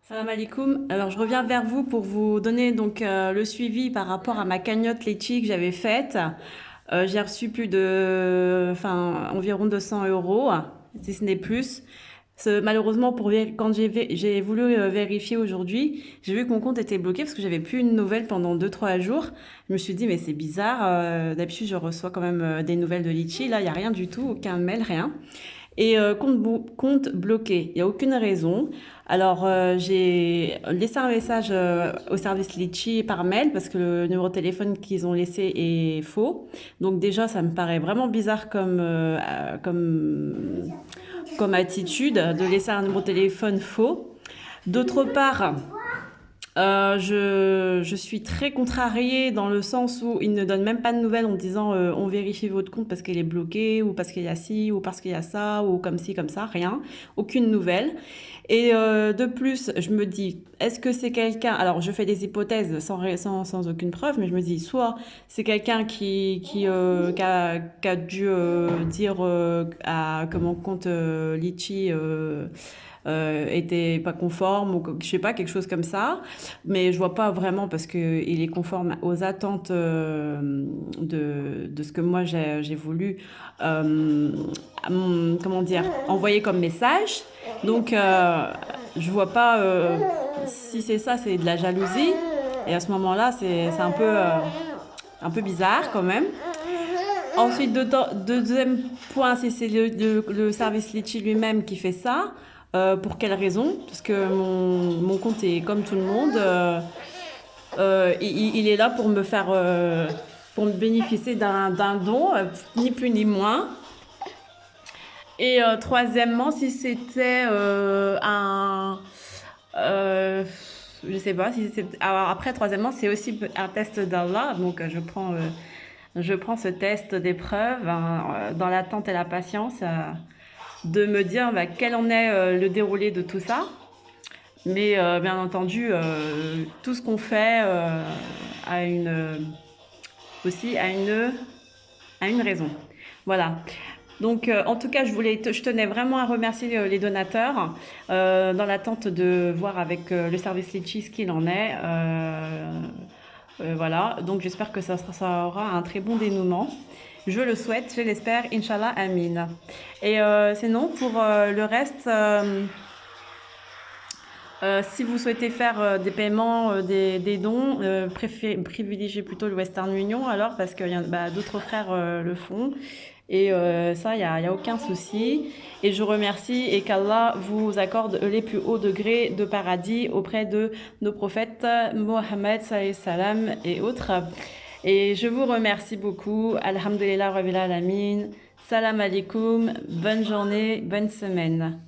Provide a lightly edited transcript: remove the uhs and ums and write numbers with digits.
Salam alaikum. Alors, je reviens vers vous pour vous donner donc le suivi par rapport à ma cagnotte Litchi que j'avais faite. J'ai reçu environ 200 euros, si ce n'est plus. Malheureusement, quand j'ai voulu vérifier aujourd'hui, j'ai vu que mon compte était bloqué parce que j'avais plus une nouvelle pendant 2 3 jours. Je me suis dit, mais c'est bizarre. D'habitude, je reçois quand même des nouvelles de Litchi. Là, il n'y a rien du tout, aucun mail, rien. Et compte bloqué, il n'y a aucune raison. Alors, j'ai laissé un message au service Litchi par mail parce que le numéro de téléphone qu'ils ont laissé est faux. Donc déjà, ça me paraît vraiment bizarre comme attitude de laisser un numéro de téléphone faux. D'autre part, je suis très contrariée dans le sens où ils ne donnent même pas de nouvelles en disant on vérifie votre compte parce qu'il est bloqué ou parce qu'il y a ci ou parce qu'il y a ça ou comme ci, comme ça, rien, aucune nouvelle. Et de plus, je me dis, est-ce que c'est quelqu'un, alors je fais des hypothèses sans aucune preuve, mais je me dis, soit c'est quelqu'un qui a dû dire que mon compte Litchi était pas conforme ou je sais pas, quelque chose comme ça. Mais je vois pas vraiment parce qu'il est conforme aux attentes de ce que moi j'ai voulu comment dire, envoyer comme message. Donc je vois pas si c'est ça, c'est de la jalousie. Et à ce moment-là, c'est un peu bizarre quand même. Ensuite, deuxième point, c'est le service Litchi lui-même qui fait ça. Pour quelle raison? Parce que mon compte est comme tout le monde. Il est là pour me faire, pour me bénéficier d'un don, ni plus ni moins. Et troisièmement, si c'était je sais pas si c'est. Alors après, troisièmement, c'est aussi un test d'Allah. Donc je prends ce test d'épreuve hein, dans l'attente et la patience de me dire bah, quel en est le déroulé de tout ça. Mais bien entendu, tout ce qu'on fait a aussi a une raison. Voilà. Donc, en tout cas, je tenais vraiment à remercier les donateurs dans l'attente de voir avec le service Litchi ce qu'il en est. Voilà. Donc, j'espère que ça aura un très bon dénouement. Je le souhaite, je l'espère, Inch'Allah, Amin. Et sinon, pour le reste, si vous souhaitez faire des paiements, des dons, privilégiez plutôt le Western Union alors parce que d'autres frères le font. Et ça, il y a aucun souci. Et je remercie et qu'Allah vous accorde les plus hauts degrés de paradis auprès de nos prophètes Mohammed salam et autres. Et je vous remercie beaucoup. Alhamdulillah Rabbil Alamin. Salam alaikum. Bonne journée, bonne semaine.